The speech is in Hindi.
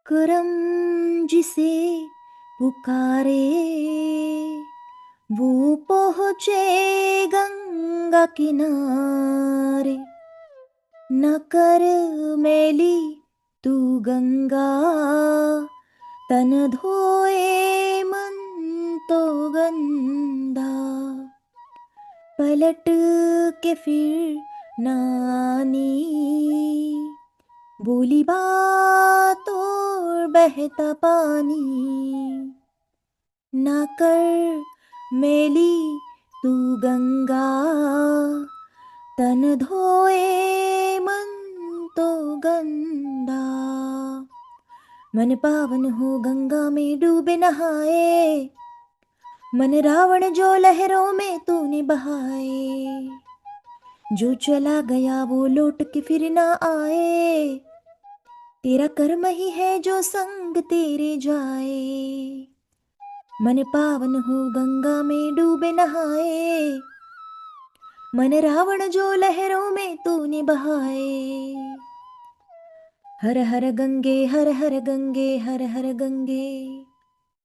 करम जिसे पुकारे वो पहुँचे गंगा किनारे। न कर मैली तू गंगा, तन धोए मन तो गंदा। पलट के फिर न आनी, बोली बात और बहता पानी। न कर मैली तू गंगा, तन धोए मन तो गंदा। मन पावन हो गंगा में डूबे नहाए, मन रावण जो लहरों में तूने बहाए। जो चला गया वो लौट के फिर ना आए, तेरा कर्म ही है जो संग तेरे जाए। मन पावन हो गंगा में डूबे नहाए, मन रावण जो लहरों में तूने बहाए। हर हर गंगे हर हर गंगे हर हर गंगे।